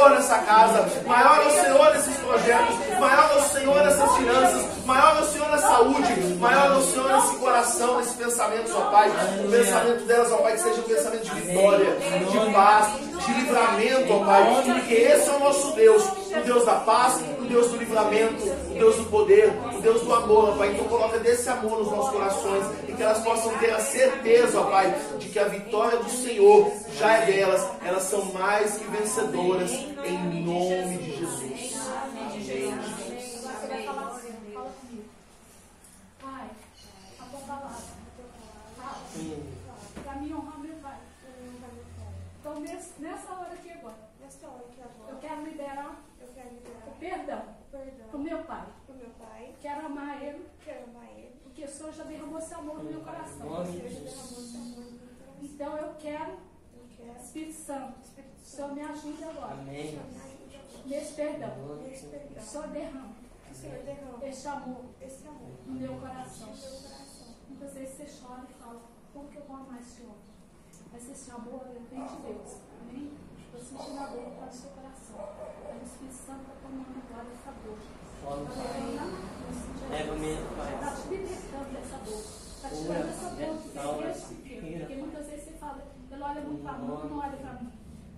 Senhor nessa casa, maior é o Senhor nesses projetos, maior é o Senhor nessas finanças, maior é o Senhor na saúde, maior é o Senhor nesse coração, nesse pensamento, ó Pai. O pensamento delas, ó Pai, que seja um pensamento de vitória, de paz, de livramento, ó Pai, porque esse é o nosso Deus, o Deus da paz, o Deus do livramento, o Deus do poder, o Deus do amor, ó Pai. Então coloca desse amor nos nossos corações e que elas possam ter a certeza, ó Pai, de que a vitória do Senhor já é delas. Elas são mais que vencedoras em nome de Jesus. Amém. Pai, a tua palavra, para mim honrar meu Pai. Então nessa hora aqui agora, eu quero liberar o perdão para o meu Pai. Quero amar Ele, porque o Senhor já derramou esse amor no meu coração. Então eu quero, Espírito Santo, o Senhor me ajude agora. Amém. Nesse perdão. O Senhor derrama esse amor no meu coração. Muitas vezes você chora e fala, como que eu vou amar esse homem? Mas esse amor vem de Deus. Amém? Estou sentindo a dor para o seu coração. Aí o Espírito Santo está tomando agora essa dor. Está te libertando dessa dor. Está tirando essa dor que você. Porque muitas vezes você fala, ele olha muito para mim, não olha para mim.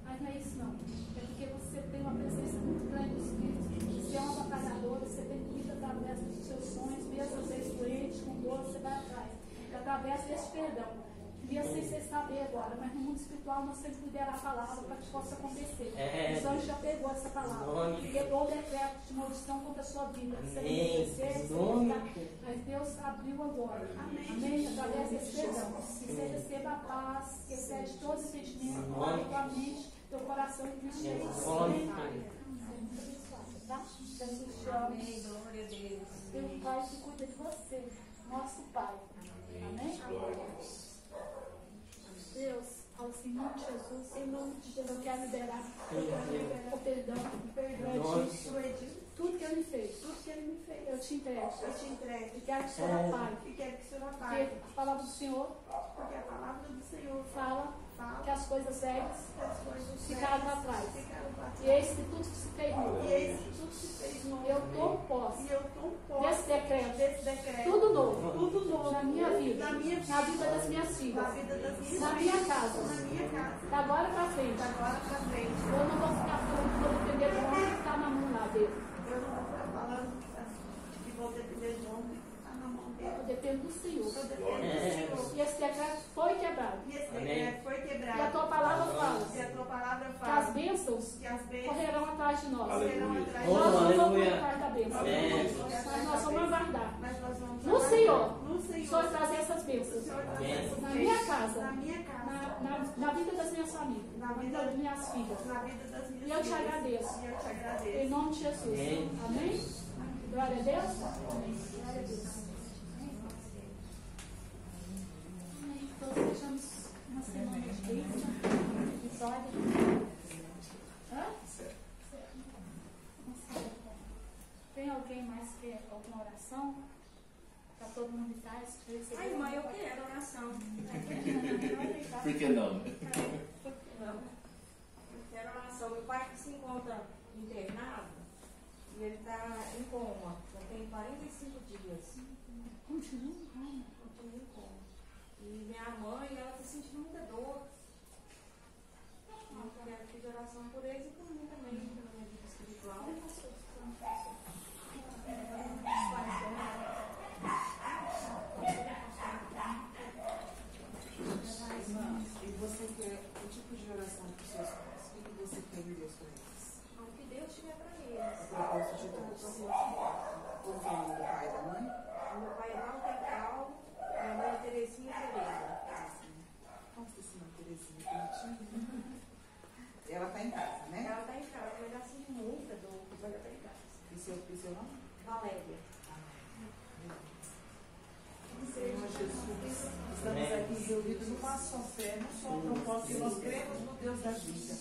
Mas não é isso não. É porque você tem uma presença muito grande do Espírito. Você é uma batalhadora, você tem que ir através dos seus sonhos, mesmo às vezes doente, com dor, você vai atrás. E através desse perdão. Queria sem você saber agora, mas no mundo espiritual nós temos que liberar a palavra para que possa acontecer. Os anjos já pegou essa palavra. Quebrou o decreto de maldição contra a sua vida. Você não acontecer, mas Deus abriu agora. Amém? Através desse perdão. Que você receba a paz, que excede todo entendimento, tua mente, teu coração em Cristo Jesus. Amém? Tá? Jesus te ama. Tem um Pai que cuida de você. Nosso Pai. Amém? Deus, ao Senhor de Jesus, em nome de Jesus, eu quero liberar o perdão, tudo que Ele me fez, eu te entrego, e quero que o Senhor Pai, porque a palavra do Senhor fala que as coisas velhas ficaram para trás, e eis que tudo se fez novo, eu tomo posse desse decreto, tudo novo, na minha vida, na vida das minhas filhas, na minha casa, da agora para frente, eu não vou ficar falando, vou depender do homem que está na mão lá dele. Eu não vou ficar falando que vou depender do homem que está na mão dele. Eu dependo do Senhor. E esse decreto foi quebrado. E a tua palavra fala que as bênçãos correrão atrás de nós. Nós não vamos atrás da bênção. Mas nós vamos aguardar. No Senhor. O Senhor trazer essas bênçãos. Na minha casa. Na vida das minhas famílias. Na vida das minhas filhas. E eu te agradeço. Em nome de Jesus. Amém? Glória a Deus. Amém. Glória a Deus. Então, sejamos uma semana de bênção, de vitória. Tem alguém mais que quer alguma oração? Para todo mundo estar? Ai, mãe, eu quero oração. Por que não? Eu quero oração. Meu pai se encontra internado e ele está em coma. Já tem 45 dias. Continua em coma. E minha mãe, ela está sentindo muita dor. Eu quero pedir oração por eles e por mim também, pela minha vida espiritual. E você quer o tipo de oração para os seus pais? O que você quer de Deus para eles? O que Deus tiver para eles. A propósito de Deus. Qual que é o nome do pai e da mãe? Meu pai é Walter Cal, minha mãe é Terezinha Pereira. Como você se chama Terezinha? Ela está em casa, né? Ela está em casa, mas ela sente muita dor, mas ela está em casa. E seu nome? Valéria. Senhor Jesus, estamos aqui reunidos numa só fé, num só propósito, e nós cremos no Deus da vida.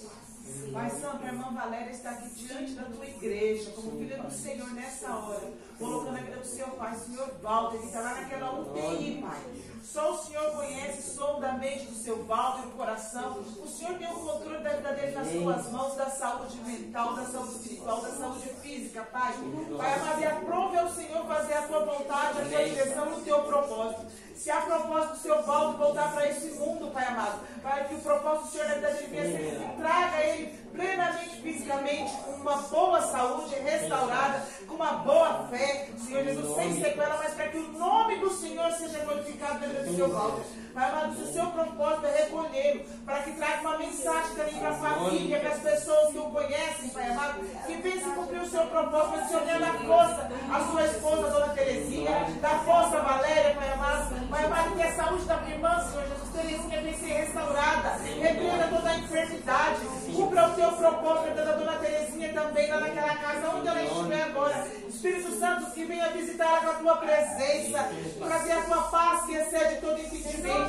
Pai Santo, a irmã Valéria está aqui diante da tua igreja, como filha do Senhor nessa hora, colocando a vida do seu pai, Senhor Walter, que está lá naquela UTI, Pai. Só o Senhor conhece, sonda a mente do seu Walter, o coração. O Senhor tem o controle da vida dele nas suas mãos, da saúde mental, da saúde espiritual, da saúde física, Pai. Pai amado, e aprove ao Senhor fazer a tua vontade, a tua direção e o teu propósito. Se há propósito do seu Walter voltar para esse mundo, Pai amado, Pai, que o propósito do Senhor na vida dele venha ser que traga ele plenamente, fisicamente, com uma boa saúde restaurada, com uma boa fé, Senhor Jesus, sem sequela, mas para que o nome do Senhor seja glorificado na vida do seu Walter. Pai amado, se o seu propósito é recolhê-lo, para que traga uma mensagem também para a família, para as pessoas que o conhecem, Pai amado, que vença cumprir o seu propósito, mas o Senhor dê da força a sua esposa, Dona Terezinha, da força a Valéria, Pai amado, Pai amado, que a saúde da minha irmã, Senhor Jesus, Terezinha, venha ser restaurada, repreenda toda a enfermidade, cumpra o teu propósito da Dona Terezinha também, lá naquela casa, onde ela estiver agora. Espírito Santo, que venha visitá-la com a tua presença, trazer a tua paz que excede todo entendimento.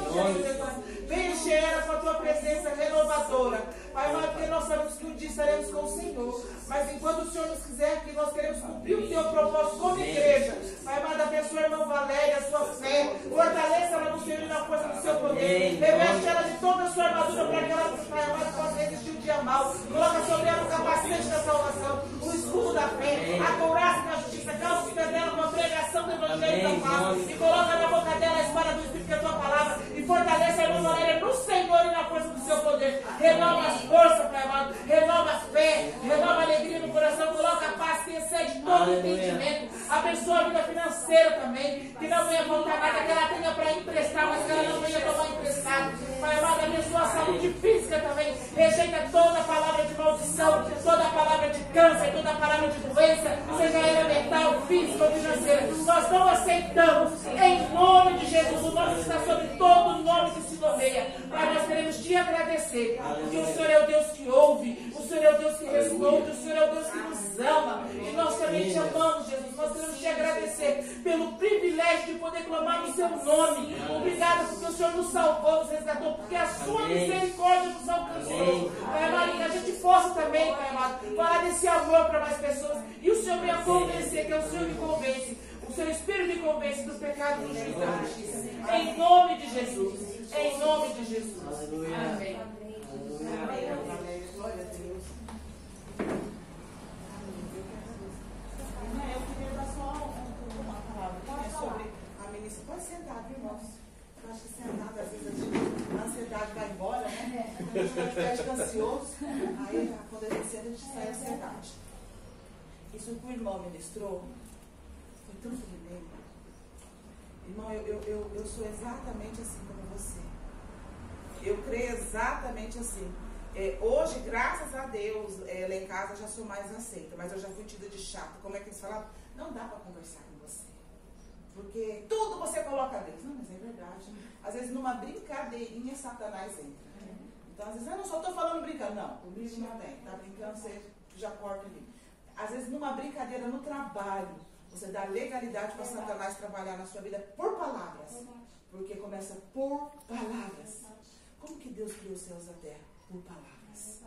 Vem encher ela com a tua presença renovadora. Pai amado, porque nós sabemos que um dia estaremos com o Senhor. Mas enquanto o Senhor nos quiser aqui, nós queremos cumprir o teu propósito como igreja. Pai amado, abençoa a irmã Valéria, a sua fé. Fortaleça ela no Senhor e na força do seu poder. Reveste ela de toda a sua armadura para que ela, Pai amado, possa resistir o dia mal. Coloca sobre ela o capacete da salvação, o escudo da fé, a couraça da justiça. Calça os pés dela com a pregação do evangelho da paz. E coloca na boca dela a espada do Espírito, que é a tua palavra. E fortaleça a irmã Valéria no Senhor e na força do seu poder. Renova as forças, Pai amado. Renova a fé. Renova a alegria no coração. Coloca a paz que excede todo entendimento. Abençoa a vida financeira também. Que não venha faltar nada, que ela tenha para emprestar, mas que ela não venha tomar emprestado. Pai amado, abençoa a saúde física também. Rejeita toda palavra de maldição, toda palavra de câncer, toda palavra de doença, seja ela mental, física ou financeira. Nós não aceitamos, em nome de Jesus, o nome que está sobre todo nome que se nomeia. Pai, nós queremos te agradecer, porque o Senhor é o Deus que ouve, o Senhor é o Deus que responde, o Senhor é o Deus que nos ama. E nós também te amamos, Jesus. Nós queremos te agradecer pelo privilégio de poder clamar no seu nome. Obrigado porque o Senhor nos salvou, nos resgatou, porque a sua misericórdia nos alcançou. Pai amado, que a gente possa também, Pai amado, falar desse amor para mais pessoas. E o Senhor venha convencer, que é o Senhor que convence. O seu Espírito me convence do pecado, do juízo e da justiça. Em nome de Jesus. Em nome de Jesus. Aleluia. Amém. Aleluia. Glória a Deus. Eu queria dar só uma palavra sobre a ministra. Pode sentar, viu, irmãos? Eu acho que sentado, às vezes, a ansiedade vai embora, né? A gente fica ansioso. Aí, quando a gente senta, a gente sai da ansiedade. Isso que o irmão ministrou foi tão tremendo. Irmão, eu sou exatamente assim como você. Eu creio exatamente assim. Hoje, graças a Deus, lá em casa eu já sou mais aceita, mas eu já fui tida de chata. Como é que eles falavam? Não dá para conversar com você, porque tudo você coloca a Deus. Não, mas é verdade. Às vezes numa brincadeirinha Satanás entra. Então às vezes, eu não só estou falando brincando. Não, comigo não tem. Tá brincando, você já corta ali. Às vezes numa brincadeira no trabalho, você dá legalidade para Satanás trabalhar na sua vida por palavras. Porque começa por palavras. Como que Deus criou os céus e a terra? Por palavras.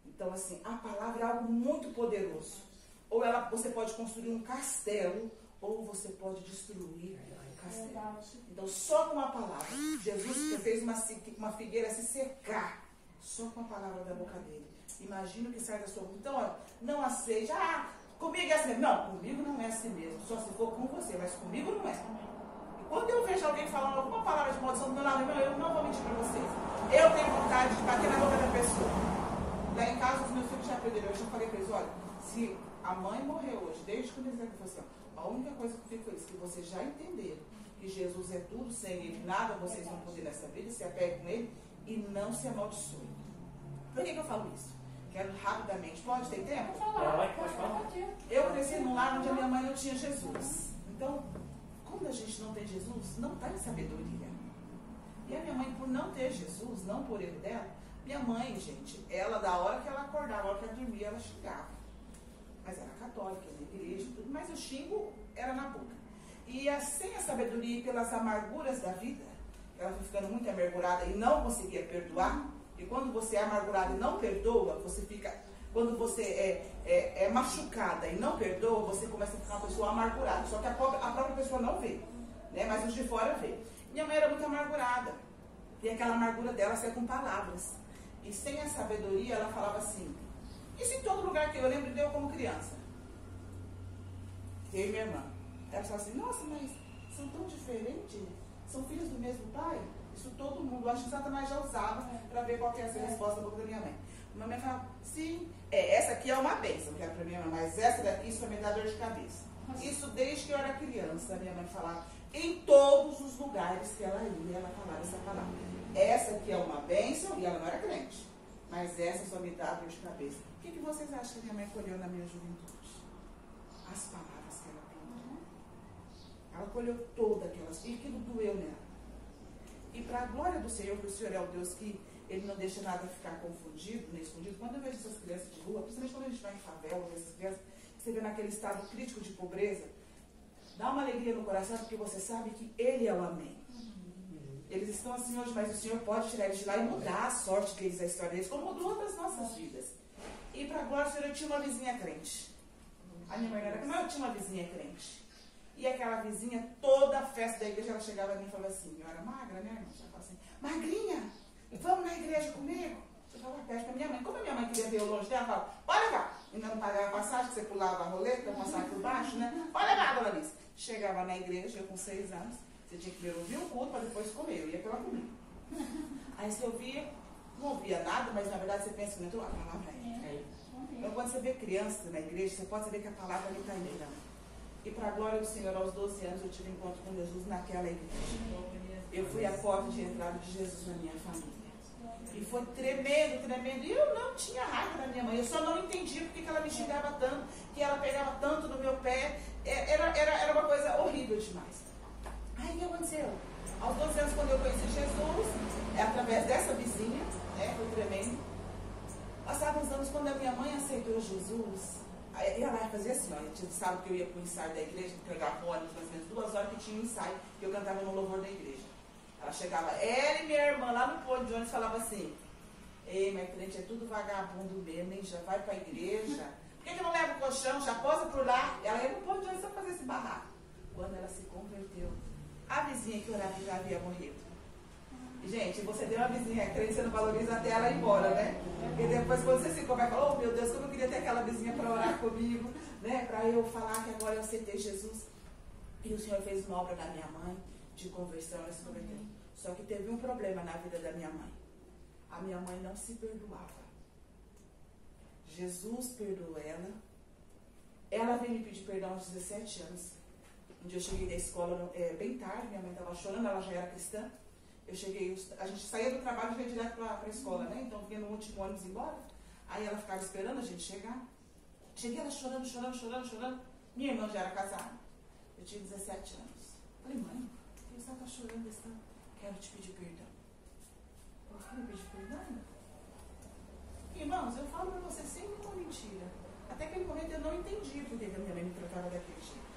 Então, assim, a palavra é algo muito poderoso. Ou você pode construir um castelo, ou você pode destruir um castelo. Então, só com a palavra. Jesus fez uma figueira se secar, só com a palavra da boca dele. Imagina o que sai da sua boca. Então, olha, não aceite. Comigo é assim mesmo. Não, comigo não é assim mesmo. Só se for com você, mas comigo não é. Quando eu vejo alguém falando alguma palavra de maldição do meu lado, eu não vou mentir para vocês. Eu tenho vontade de bater na boca da pessoa. Lá em casa, os meus filhos já aprenderam. Eu já falei para eles, olha, se a mãe morreu hoje, desde quando eles eram assim, a única coisa que eu fico é isso, que vocês já entenderam que Jesus é tudo, sem ele nada vocês vão poder nessa vida, se apeguem com ele e não se amaldiçoem. Por que eu falo isso? Quero rapidamente. Pode ter tempo? Pode falar. Eu cresci num lar onde a minha mãe não tinha Jesus. Então, quando a gente não tem Jesus, não está em sabedoria. E a minha mãe, por não ter Jesus, não por erro dela, minha mãe, gente, ela, da hora que ela acordava, da hora que ela dormia, ela xingava. Mas era católica, na igreja e tudo, mas o xingo era na boca. E sem a sabedoria e pelas amarguras da vida, ela foi ficando muito amargurada e não conseguia perdoar, E quando você é amargurado e não perdoa, você fica... Quando você é machucada e não perdoa, você começa a ficar uma pessoa amargurada. Só que a própria pessoa não vê, né? Mas os de fora vê. Minha mãe era muito amargurada. E aquela amargura dela saia com palavras. E sem a sabedoria, ela falava assim... Isso em todo lugar que eu lembro de eu como criança. Eu e minha irmã. Ela falava assim, nossa, mas são tão diferentes? São filhos do mesmo pai? Isso todo mundo, acho que Satanás já usava para ver qual que ia ser a resposta da boca da minha mãe. Minha mãe falava, sim, essa aqui é uma bênção, que era para minha mãe, mas essa daqui, isso também dá dor de cabeça. Isso desde que eu era criança, minha mãe falava, em todos os lugares que ela ia, ela falava essa palavra. Essa aqui é uma bênção, e ela não era crente, mas essa só me dá dor de cabeça. O que vocês acham que minha mãe colheu na minha juventude? As palavras que ela plantou. Ela colheu todas aquelas, e aquilo doeu nela. E para a glória do Senhor, que o Senhor é o Deus que Ele não deixa nada ficar confundido, nem escondido. Quando eu vejo essas crianças de rua, principalmente quando a gente vai em favela, essas crianças, você vê naquele estado crítico de pobreza, dá uma alegria no coração, porque você sabe que Ele é o amém. Eles estão assim hoje, mas o Senhor pode tirar eles de lá e mudar a sorte deles, a história deles, como mudou outras nossas vidas. E para a glória do Senhor, eu tinha uma vizinha crente. A minha mãe não era, mas eu tinha uma vizinha crente. E aquela vizinha, toda a festa da igreja, ela chegava a mim e falava assim, eu era magra, né, irmã? Ela falava assim, magrinha, vamos na igreja comigo? Eu falava, pede pra minha mãe. Como a minha mãe queria ver eu longe dela, ela falava, pode levar. Ainda não pagava a passagem, que você pulava a roleta, passava por baixo, né? Pode levar, dona Alice. Chegava na igreja, eu com 6 anos, você tinha que ver, ouvir o culto para depois comer. Eu ia pela comida. Aí você ouvia, não ouvia nada, mas na verdade você pensa que a palavra é. Então quando você vê criança na igreja, você pode saber que a palavra ali está entrando. E para a glória do Senhor, aos 12 anos, eu tive um encontro com Jesus naquela igreja. Eu fui a porta de entrada de Jesus na minha família. E foi tremendo, tremendo. E eu não tinha raiva da minha mãe. Eu só não entendi porque que ela me xingava tanto, que ela pegava tanto no meu pé. Era uma coisa horrível demais. Aí o que aconteceu? Aos 12 anos, quando eu conheci Jesus, através dessa vizinha, né, foi tremendo. Passavam os anos, quando a minha mãe aceitou Jesus, e ela fazia assim, ó, a gente sabe que eu ia para o ensaio da igreja, pegar o ônibus, mais ou menos 2 horas que tinha um ensaio, que eu cantava no louvor da igreja. Ela chegava, ela e minha irmã lá no ponto de ônibus falava assim, ei, mas crente é tudo vagabundo mesmo, hein? Já vai para a igreja. Por que não leva o colchão, já posa por lá? Ela ia no ponto de ônibus só fazer esse barraco. Quando ela se converteu, a vizinha que orava já havia morrido. Gente, você deu uma vizinha crente, você não valoriza até ela ir embora, né? E depois quando você se converte, fala, oh meu Deus, como eu queria ter aquela vizinha para orar comigo, né? Para eu falar que agora eu aceitei Jesus. E o Senhor fez uma obra na minha mãe, de conversão, ela se converteu. Só que teve um problema na vida da minha mãe. A minha mãe não se perdoava. Jesus perdoou ela. Ela veio me pedir perdão aos 17 anos. Um dia eu cheguei da escola bem tarde, minha mãe estava chorando, ela já era cristã. Eu cheguei, a gente saía do trabalho e ia direto para a escola, né? Então vinha no último ônibus embora. Aí ela ficava esperando a gente chegar. Cheguei ela chorando, chorando, chorando, chorando. Minha irmã já era casada. Eu tinha 17 anos. Falei, mãe, por que você está chorando desse tanto? Quero te pedir perdão. Eu falei, me pedir perdão? Irmãos, eu falo para você sempre uma mentira. Até aquele momento eu não entendi por que a minha mãe me tratava daquele jeito.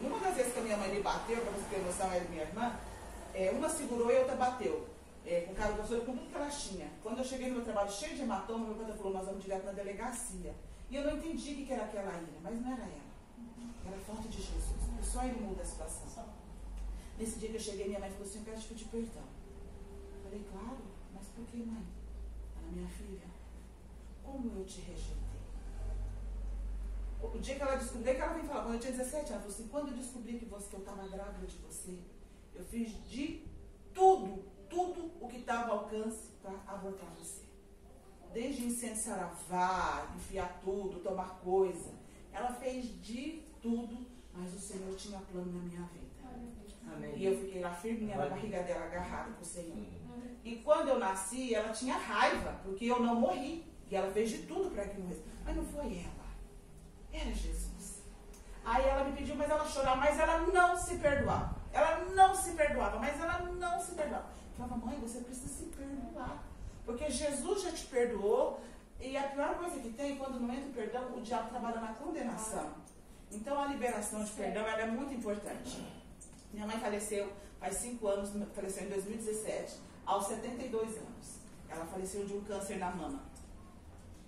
Uma das vezes que a minha mãe me bateu, para você ter noção, ela e minha irmã, uma segurou e outra bateu. Com cara de vassoura, com tudo que ela tinha. Quando eu cheguei no meu trabalho cheio de hematoma, meu pai falou, nós vamos direto na delegacia. E eu não entendi o que era aquela ira, mas não era ela. Era a falta de Jesus. E só ele muda a situação. Nesse dia que eu cheguei, minha mãe falou assim, eu quero te pedir perdão. Eu falei, claro, mas por que, mãe? Ela, minha filha, como eu te rejeitei? O dia que ela descobriu, que ela veio falar, quando eu tinha 17 anos, ela falou assim, quando eu descobri que eu estava grávida de você, eu fiz de tudo o que estava ao alcance para abortar você. Desde incêndio saravá, enfiar tudo, tomar coisa. Ela fez de tudo, mas o Senhor tinha plano na minha vida. Amém. E eu fiquei lá firminha na barriga dela, agarrada com o Senhor. E quando eu nasci, ela tinha raiva, porque eu não morri. E ela fez de tudo para que eu morresse. Mas não foi ela. Era Jesus. Aí ela me pediu, mas ela chorava, mas ela não se perdoava. Ela não se perdoava, mas ela não se perdoava. Eu falava, mãe, você precisa se perdoar. Porque Jesus já te perdoou. E a pior coisa que tem, quando não entra o perdão, o diabo trabalha na condenação. Então a liberação de perdão, ela é muito importante. Minha mãe faleceu faz 5 anos, faleceu em 2017, aos 72 anos. Ela faleceu de um câncer na mama.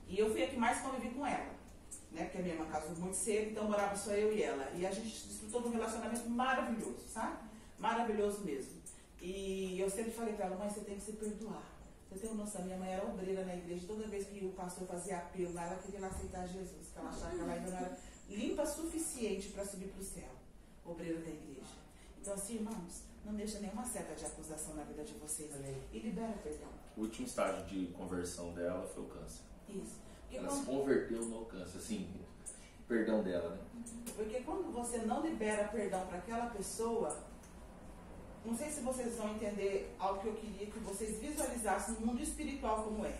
E eu fui a que mais convivi com ela, né? Porque a minha irmã casou muito cedo, então morava só eu e ela. E a gente desfrutou de um relacionamento maravilhoso, sabe? Maravilhoso mesmo. E eu sempre falei pra ela, mãe, você tem que se perdoar. Você tem uma noção, minha mãe era obreira na igreja, toda vez que o pastor fazia apelo lá, ela queria lá aceitar Jesus, porque ela achava que ela ainda não era limpa o suficiente para subir para o céu, obreira da igreja. Então assim, irmãos, não deixa nenhuma seta de acusação na vida de vocês. E libera perdão. O último estágio de conversão dela foi o câncer. Isso. E Ela se converteu no câncer, assim, perdão dela, né? Porque quando você não libera perdão para aquela pessoa, não sei se vocês vão entender algo que eu queria que vocês visualizassem no mundo espiritual como é.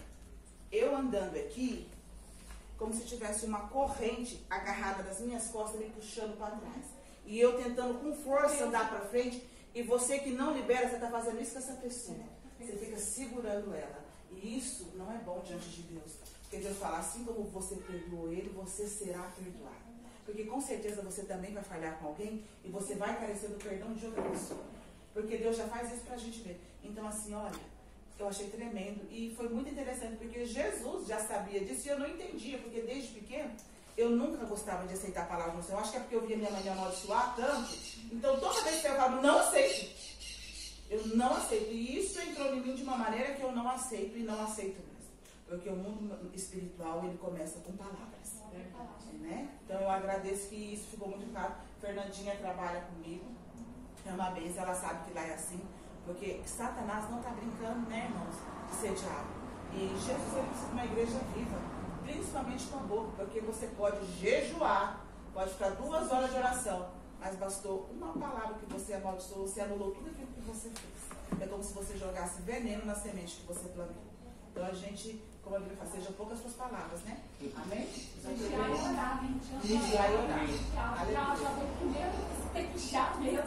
Eu andando aqui, como se tivesse uma corrente agarrada nas minhas costas me puxando para trás. E eu tentando com força andar para frente, e você que não libera, você está fazendo isso com essa pessoa. Você fica segurando ela. E isso não é bom diante de Deus. Porque Deus fala, assim como você perdoou ele, você será perdoado. Porque com certeza você também vai falhar com alguém e você vai carecer do perdão de outra pessoa. Porque Deus já faz isso pra gente ver. Então assim, olha, eu achei tremendo. E foi muito interessante, porque Jesus já sabia disso e eu não entendia. Porque desde pequeno, eu nunca gostava de aceitar a palavra do Senhor. Eu acho que é porque eu via minha mãe me amaldiçoar tanto. Então toda vez que eu falo, não aceito. Eu não aceito. E isso entrou em mim de uma maneira que eu não aceito e não aceito mesmo. Porque o mundo espiritual, ele começa com palavras. Né? Então eu agradeço que isso ficou muito claro. Fernandinha trabalha comigo. É uma bênção, ela sabe que lá é assim. Porque Satanás não está brincando, né, irmãos? De ser diabo. E Jesus, ele precisa de uma igreja viva. Principalmente com a boca. Porque você pode jejuar, pode ficar 2 horas de oração. Mas bastou uma palavra que você amaldiçoou, você anulou tudo aquilo que você fez. É como se você jogasse veneno na semente que você plantou. Então a gente, como a Bíblia fala, seja poucas suas palavras, né? Amém? Vigiar e orar, Vigiar e orar. Já vou primeiro, você tem que vigiar mesmo.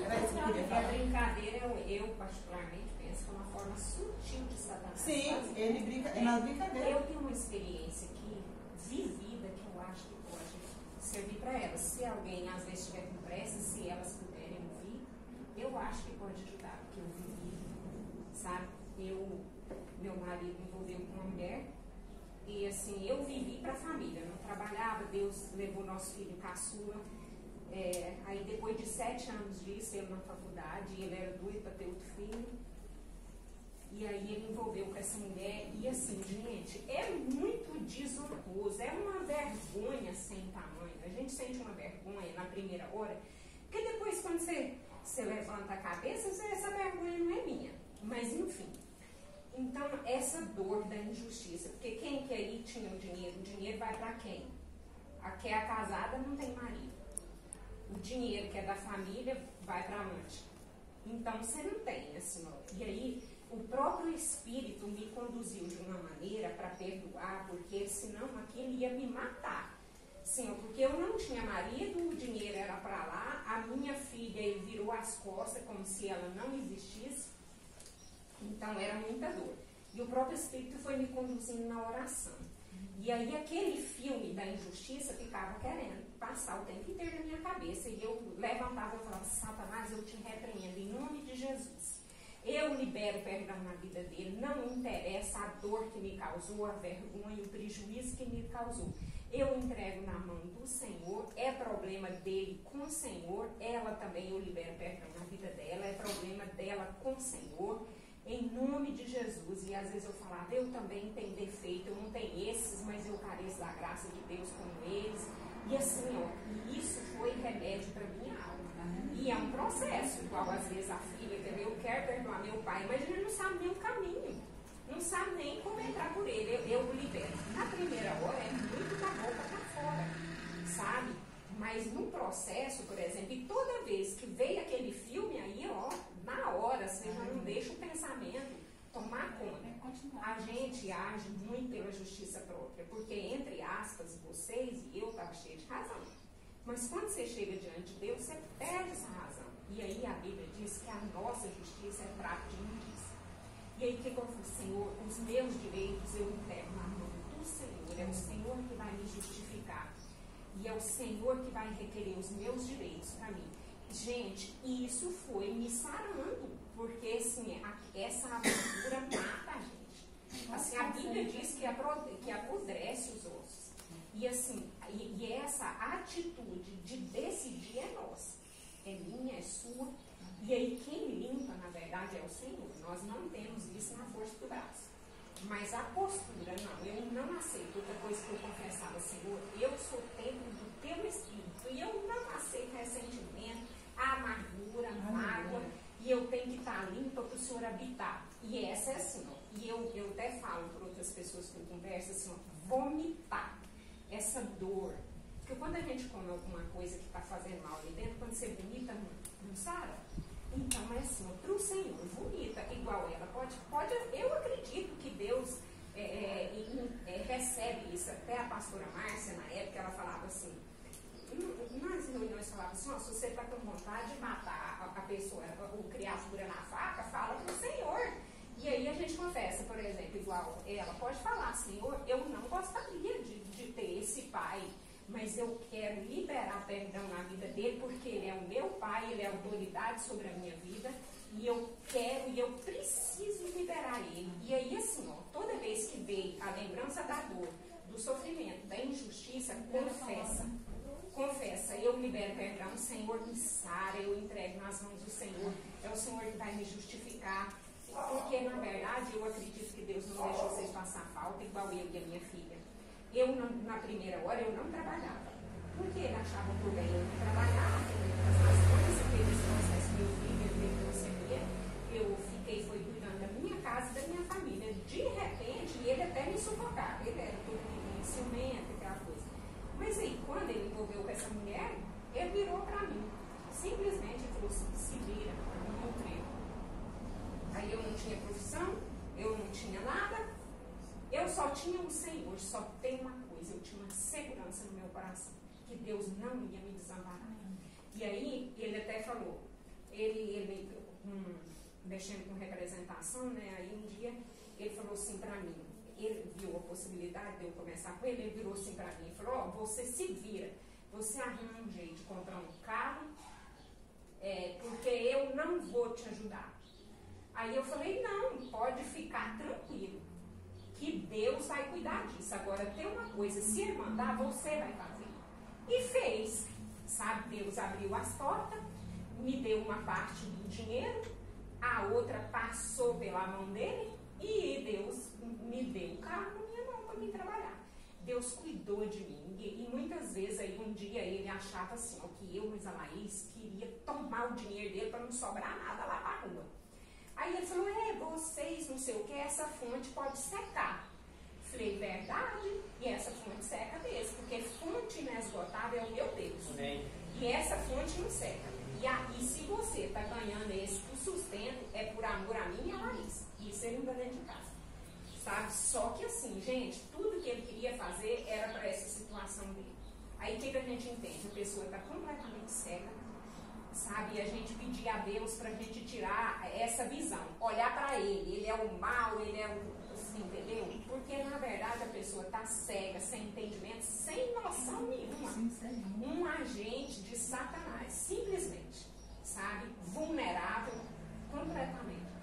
Era isso que eu queria A falar. brincadeira, eu particularmente penso que é uma forma sutil de Satanás. Sim, ele brinca, é na brincadeira. Eu tenho uma experiência aqui, vivida, que eu acho que pode servir para elas. Se alguém às vezes estiver com pressa, se elas puderem ouvir, eu acho que pode ajudar, porque eu vivi, sabe? Meu marido me envolveu com uma mulher e assim, eu vivi para a família, não trabalhava, Deus levou nosso filho caçula. Aí depois de 7 anos disso, ele na faculdade, ele era doido para ter outro filho. E aí ele envolveu com essa mulher. E assim, gente, é muito desonroso, é uma vergonha sem tamanho. A gente sente uma vergonha na primeira hora, porque depois quando você levanta a cabeça, essa vergonha não é minha. Mas enfim. Então, essa dor da injustiça, porque quem que aí tinha o dinheiro vai para quem? A que é a casada não tem marido. O dinheiro que é da família vai para amante. Então, você não tem, assim, ó. E aí, o próprio Espírito me conduziu de uma maneira para perdoar, porque senão aquilo ia me matar. Sim, porque eu não tinha marido, o dinheiro era para lá, a minha filha virou as costas como se ela não existisse. Então era muita dor. E o próprio Espírito foi me conduzindo na oração. E aí aquele filme da injustiça ficava querendo passar o tempo inteiro na minha cabeça. E eu levantava e falava, Satanás, eu te repreendo em nome de Jesus. Eu libero perdão na vida dele. Não interessa a dor que me causou, a vergonha, o prejuízo que me causou. Eu entrego na mão do Senhor. É problema dele com o Senhor. Ela também, eu libero perdão na vida dela. É problema dela com o Senhor. Em nome de Jesus. E às vezes eu falava, eu também tenho defeito, eu não tenho esses, mas eu careço da graça de Deus como eles. E assim, ó, isso foi remédio para minha alma. E é um processo, igual às vezes a filha, entendeu? Eu quero perdoar meu pai, mas ele não sabe nem o caminho, não sabe nem como entrar por ele. Eu libero. Na primeira hora é muito da boca para fora, sabe? Mas no processo, por exemplo, e toda vez que veio aquele filme aí, ó, na hora, você já não deixa o pensamento tomar conta. A gente age muito pela justiça própria, porque, entre aspas, vocês e eu estava cheio de razão. Mas quando você chega diante de Deus, você perde essa razão. E aí a Bíblia diz que a nossa justiça é prato de imundícia. E aí o que eu falo? Senhor, os meus direitos eu entrego na mão do Senhor. É o Senhor que vai me justificar. E é o Senhor que vai requerer os meus direitos para mim. Gente, isso foi me sarando, porque assim, essa aventura mata a gente. Assim, a Bíblia diz que apodrece os ossos. E assim, e essa atitude de decidir é nossa. É minha, é sua. E aí quem limpa, na verdade, é o Senhor. Nós não temos isso na força do braço. Mas a postura, não, eu não aceito. Outra coisa que eu confessava, Senhor, eu sou templo do teu Espírito. E eu não aceito ressentimento, amargura, mágoa. E eu tenho que estar limpa para o Senhor habitar. E essa é assim, ó. E eu até falo para outras pessoas que eu converso, assim, ó, vomitar essa dor. Porque quando a gente come alguma coisa que está fazendo mal ali dentro, quando você vomita, não sara? Então é assim, para o Senhor, vomita igual ela. Pode, eu acredito que Deus recebe isso. Até a pastora Márcia, na época, ela falava assim, nas reuniões falava assim, ó, se você está com vontade de matar a pessoa, o criatura na faca, fala para o Senhor. E aí a gente confessa, por exemplo, igual ela pode falar, Senhor, eu não gostaria de ter esse pai, mas eu quero liberar perdão na vida dele, porque ele é o meu pai, ele é autoridade sobre a minha vida, e eu quero e eu preciso liberar ele. E aí assim, ó, toda vez que vem a lembrança da dor, do sofrimento, da injustiça, confessa, eu libero perdão, o Senhor me sara, eu entrego nas mãos do Senhor, é o Senhor que vai me justificar. Porque, na verdade, eu acredito que Deus não deixa vocês passar falta, igual eu e a minha filha. Eu, na primeira hora, eu não trabalhava. Porque ele achava por bem eu não trabalhar, as coisas, aqueles processos que eu vi, leucemia, eu fiquei, foi cuidando da minha casa e da minha família. De repente, ele até me sufocava. Ele era todo ciumento, aquela coisa. Mas aí, quando ele envolveu com essa mulher, ele virou para mim. Simplesmente falou assim, se vira, não creio. Aí eu não tinha profissão, eu não tinha nada, eu só tinha o Senhor, só tem uma coisa, eu tinha uma segurança no meu coração, que Deus não ia me desamparar. E aí ele até falou, ele mexendo com representação, né, aí um dia ele falou assim pra mim, ele viu a possibilidade de eu começar com ele, ele virou assim pra mim e falou, ó, você se vira, você arruma um jeito de comprar um carro, porque eu não vou te ajudar. Aí eu falei, não, pode ficar tranquilo, que Deus vai cuidar disso. Agora tem uma coisa, se ele mandar, você vai fazer. E fez, sabe, Deus abriu as portas, me deu uma parte do dinheiro, a outra passou pela mão dele, e Deus me deu o carro na minha mão para mim trabalhar. Deus cuidou de mim, e muitas vezes aí um dia ele achava assim, ó, que eu, Luísa Laís, queria tomar o dinheiro dele para não sobrar nada lá para a rua. Aí ele falou, vocês não sei o que, essa fonte pode secar. Falei, verdade, e essa fonte seca mesmo, porque fonte inesgotável é o meu Deus. Amém. E essa fonte não seca. E se você está ganhando esse por sustento, é por amor a mim e a Laís. Isso ele não está dentro de casa. Sabe? Só que assim, gente, tudo que ele queria fazer era para essa situação dele. Aí o que a gente entende? A pessoa está completamente cega. Sabe, a gente pedir a Deus para a gente tirar essa visão, olhar para ele é o mal, ele é o, assim, entendeu? Porque na verdade a pessoa está cega, sem entendimento, sem noção nenhuma, um agente de Satanás, simplesmente, sabe, vulnerável completamente.